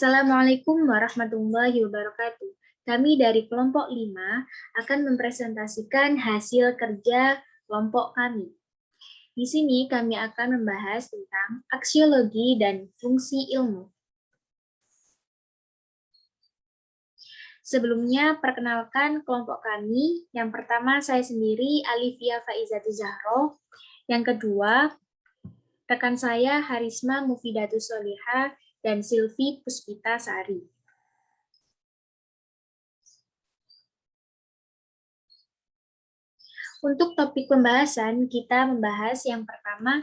Assalamualaikum warahmatullahi wabarakatuh. Kami dari kelompok 5 akan mempresentasikan hasil kerja kelompok kami. Di sini kami akan membahas tentang aksiologi dan fungsi ilmu. Sebelumnya, perkenalkan kelompok kami. Yang pertama, saya sendiri, Alifia Faizatu Zahro. Yang kedua, rekan saya, Harisma Mufidatus Soliha dan Silvi Puspita Sari. Untuk topik pembahasan, kita membahas yang pertama,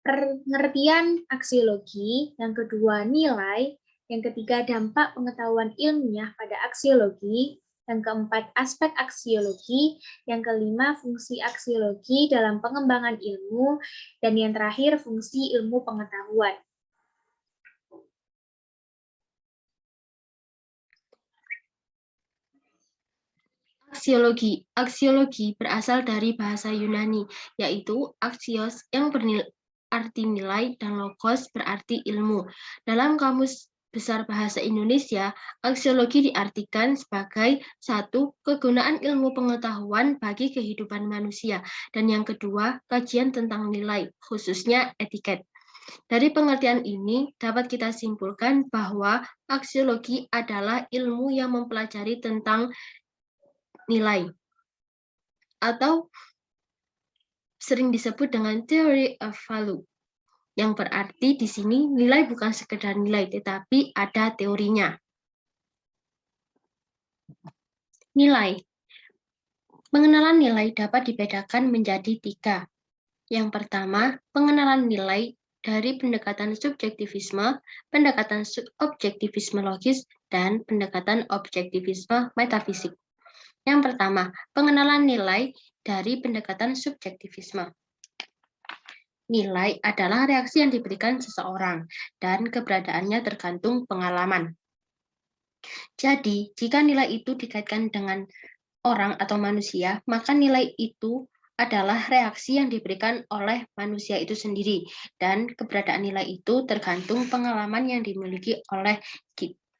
pengertian aksiologi, yang kedua, nilai, yang ketiga, dampak pengetahuan ilmiah pada aksiologi, yang keempat, aspek aksiologi, yang kelima, fungsi aksiologi dalam pengembangan ilmu, dan yang terakhir, fungsi ilmu pengetahuan. Aksiologi berasal dari bahasa Yunani, yaitu aksios yang berarti nilai dan logos berarti ilmu. Dalam Kamus Besar Bahasa Indonesia, aksiologi diartikan sebagai satu, kegunaan ilmu pengetahuan bagi kehidupan manusia, dan yang kedua, kajian tentang nilai, khususnya etiket. Dari pengertian ini, dapat kita simpulkan bahwa aksiologi adalah ilmu yang mempelajari tentang nilai, atau sering disebut dengan theory of value, yang berarti di sini nilai bukan sekedar nilai, tetapi ada teorinya. Nilai. Pengenalan nilai dapat dibedakan menjadi 3. Yang pertama, pengenalan nilai dari pendekatan subjektivisme, pendekatan objektivisme logis, dan pendekatan objektivisme metafisik. Yang pertama, pengenalan nilai dari pendekatan subjektivisme. Nilai adalah reaksi yang diberikan seseorang, dan keberadaannya tergantung pengalaman. Jadi, jika nilai itu dikaitkan dengan orang atau manusia, maka nilai itu adalah reaksi yang diberikan oleh manusia itu sendiri, dan keberadaan nilai itu tergantung pengalaman yang dimiliki oleh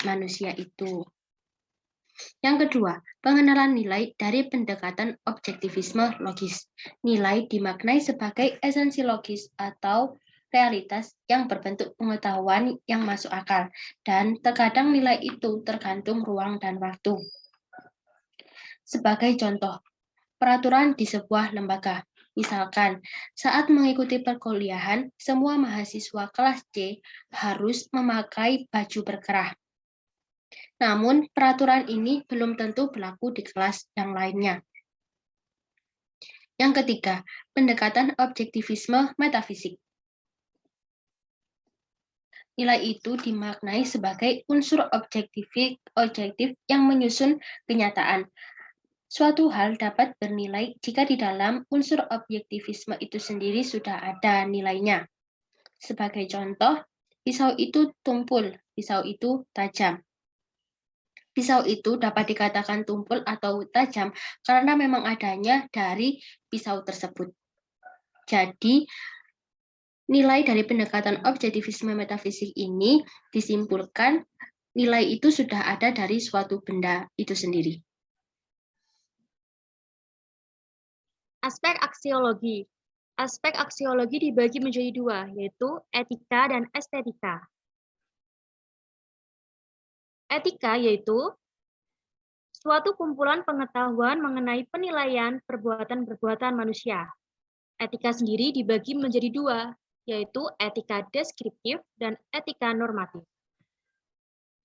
manusia itu. Yang kedua, pengenalan nilai dari pendekatan objektivisme logis. Nilai dimaknai sebagai esensi logis atau realitas yang berbentuk pengetahuan yang masuk akal, dan terkadang nilai itu tergantung ruang dan waktu. Sebagai contoh, peraturan di sebuah lembaga. Misalkan, saat mengikuti perkuliahan, semua mahasiswa kelas C harus memakai baju berkerah. Namun, peraturan ini belum tentu berlaku di kelas yang lainnya. Yang ketiga, pendekatan objektivisme metafisik. Nilai itu dimaknai sebagai unsur objektif yang menyusun kenyataan. Suatu hal dapat bernilai jika di dalam unsur objektivisme itu sendiri sudah ada nilainya. Sebagai contoh, pisau itu tumpul, pisau itu tajam. Pisau itu dapat dikatakan tumpul atau tajam karena memang adanya dari pisau tersebut. Jadi, nilai dari pendekatan objektivisme metafisik ini disimpulkan nilai itu sudah ada dari suatu benda itu sendiri. Aspek aksiologi. Aspek aksiologi dibagi menjadi 2, yaitu etika dan estetika. Etika yaitu suatu kumpulan pengetahuan mengenai penilaian perbuatan-perbuatan manusia. Etika sendiri dibagi menjadi 2, yaitu etika deskriptif dan etika normatif.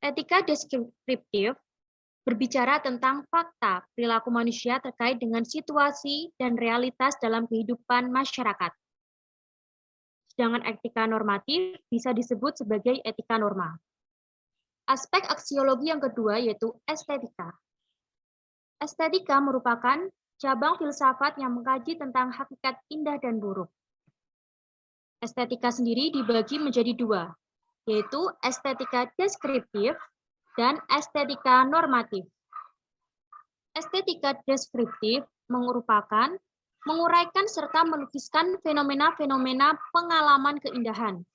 Etika deskriptif berbicara tentang fakta perilaku manusia terkait dengan situasi dan realitas dalam kehidupan masyarakat. Sedangkan etika normatif bisa disebut sebagai etika norma. Aspek aksiologi yang kedua yaitu estetika. Estetika merupakan cabang filsafat yang mengkaji tentang hakikat indah dan buruk. Estetika sendiri dibagi menjadi 2, yaitu estetika deskriptif dan estetika normatif. Estetika deskriptif merupakan menguraikan serta melukiskan fenomena-fenomena pengalaman keindahan.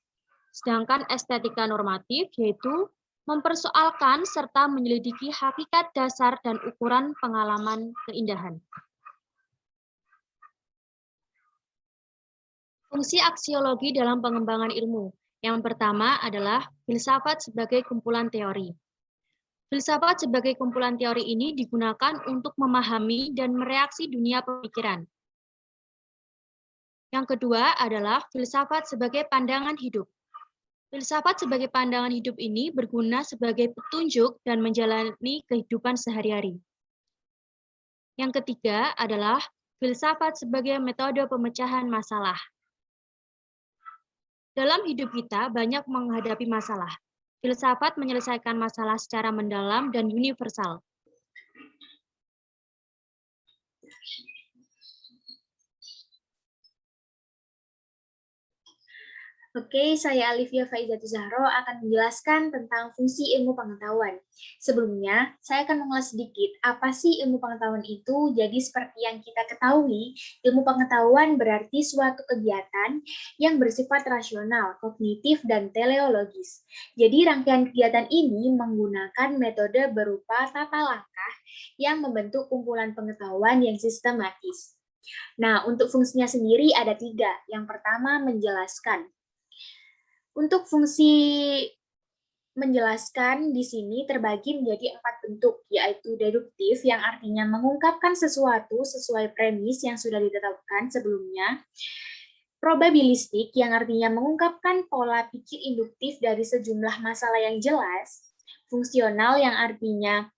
Sedangkan estetika normatif yaitu mempersoalkan serta menyelidiki hakikat dasar dan ukuran pengalaman keindahan. Fungsi aksiologi dalam pengembangan ilmu. Yang pertama adalah filsafat sebagai kumpulan teori. Filsafat sebagai kumpulan teori ini digunakan untuk memahami dan mereaksi dunia pemikiran. Yang kedua adalah filsafat sebagai pandangan hidup. Filsafat sebagai pandangan hidup ini berguna sebagai petunjuk dan menjalani kehidupan sehari-hari. Yang ketiga adalah filsafat sebagai metode pemecahan masalah. Dalam hidup kita banyak menghadapi masalah. Filsafat menyelesaikan masalah secara mendalam dan universal. Oke, saya Alivia Faizatu Zahro akan menjelaskan tentang fungsi ilmu pengetahuan. Sebelumnya, saya akan mengulas sedikit apa sih ilmu pengetahuan itu. Jadi seperti yang kita ketahui, ilmu pengetahuan berarti suatu kegiatan yang bersifat rasional, kognitif, dan teleologis. Jadi rangkaian kegiatan ini menggunakan metode berupa tata langkah yang membentuk kumpulan pengetahuan yang sistematis. Nah, untuk fungsinya sendiri ada 3. Yang pertama, menjelaskan. Untuk fungsi menjelaskan di sini terbagi menjadi 4 bentuk, yaitu deduktif yang artinya mengungkapkan sesuatu sesuai premis yang sudah ditetapkan sebelumnya, probabilistik yang artinya mengungkapkan pola pikir induktif dari sejumlah masalah yang jelas, fungsional yang artinya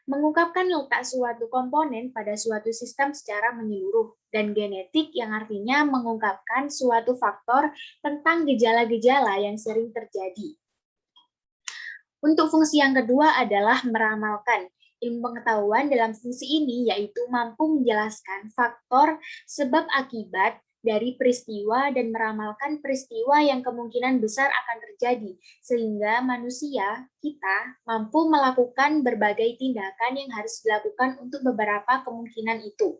mengungkapkan letak suatu komponen pada suatu sistem secara menyeluruh, dan genetik yang artinya mengungkapkan suatu faktor tentang gejala-gejala yang sering terjadi. Untuk fungsi yang kedua adalah meramalkan. Ilmu pengetahuan dalam fungsi ini yaitu mampu menjelaskan faktor sebab akibat dari peristiwa dan meramalkan peristiwa yang kemungkinan besar akan terjadi, sehingga manusia, kita, mampu melakukan berbagai tindakan yang harus dilakukan untuk beberapa kemungkinan itu.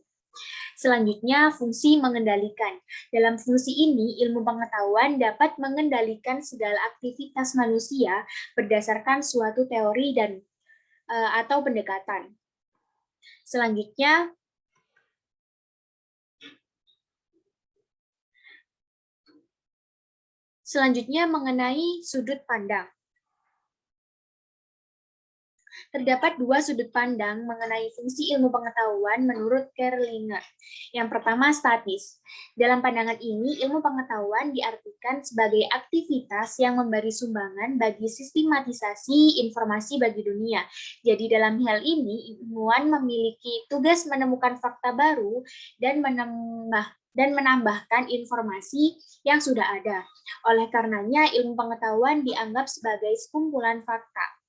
Selanjutnya, fungsi mengendalikan. Dalam fungsi ini, ilmu pengetahuan dapat mengendalikan segala aktivitas manusia berdasarkan suatu teori dan atau pendekatan. Selanjutnya mengenai sudut pandang. Terdapat 2 sudut pandang mengenai fungsi ilmu pengetahuan menurut Kerlinger. Yang pertama, statis. Dalam pandangan ini, ilmu pengetahuan diartikan sebagai aktivitas yang memberi sumbangan bagi sistematisasi informasi bagi dunia. Jadi dalam hal ini, ilmuwan memiliki tugas menemukan fakta baru dan menambahkan informasi yang sudah ada. Oleh karenanya, ilmu pengetahuan dianggap sebagai sekumpulan fakta.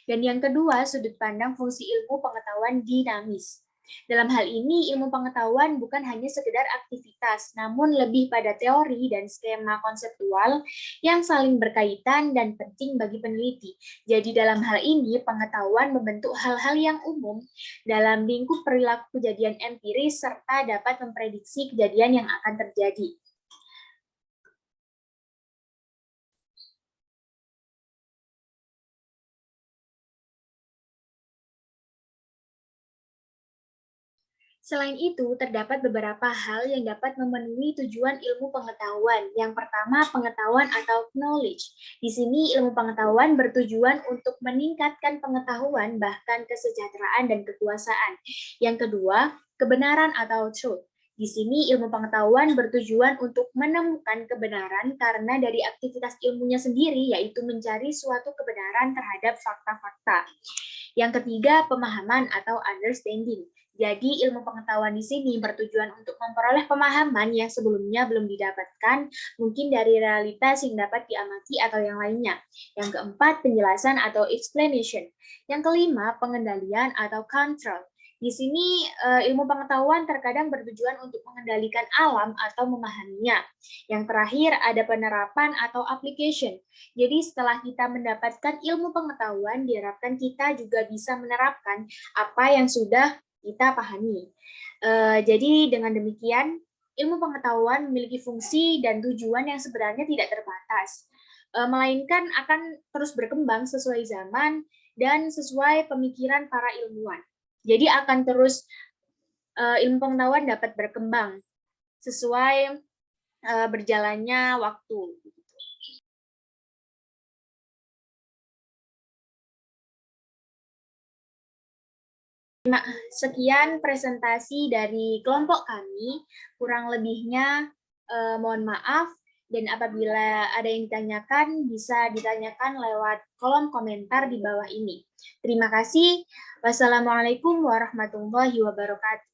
Dan yang kedua, sudut pandang fungsi ilmu pengetahuan dinamis. Dalam hal ini, ilmu pengetahuan bukan hanya sekedar aktivitas, namun lebih pada teori dan skema konseptual yang saling berkaitan dan penting bagi peneliti. Jadi dalam hal ini, pengetahuan membentuk hal-hal yang umum dalam lingkup perilaku kejadian empiris serta dapat memprediksi kejadian yang akan terjadi. Selain itu, terdapat beberapa hal yang dapat memenuhi tujuan ilmu pengetahuan. Yang pertama, pengetahuan atau knowledge. Di sini, ilmu pengetahuan bertujuan untuk meningkatkan pengetahuan, bahkan kesejahteraan dan kekuasaan. Yang kedua, kebenaran atau truth. Di sini, ilmu pengetahuan bertujuan untuk menemukan kebenaran karena dari aktivitas ilmunya sendiri, yaitu mencari suatu kebenaran terhadap fakta-fakta. Yang ketiga, pemahaman atau understanding. Jadi ilmu pengetahuan di sini bertujuan untuk memperoleh pemahaman yang sebelumnya belum didapatkan, mungkin dari realitas yang dapat diamati atau yang lainnya. Yang keempat, penjelasan atau explanation. Yang kelima, pengendalian atau control. Di sini ilmu pengetahuan terkadang bertujuan untuk mengendalikan alam atau memahaminya. Yang terakhir ada penerapan atau application. Jadi setelah kita mendapatkan ilmu pengetahuan, diharapkan kita juga bisa menerapkan apa yang sudah kita pahami. Jadi dengan demikian, ilmu pengetahuan memiliki fungsi dan tujuan yang sebenarnya tidak terbatas. melainkan akan terus berkembang sesuai zaman dan sesuai pemikiran para ilmuwan. Jadi akan terus ilmu pengetahuan dapat berkembang sesuai berjalannya waktu. Sekian presentasi dari kelompok kami, kurang lebihnya mohon maaf, dan apabila ada yang ditanyakan, bisa ditanyakan lewat kolom komentar di bawah ini. Terima kasih. Wassalamualaikum warahmatullahi wabarakatuh.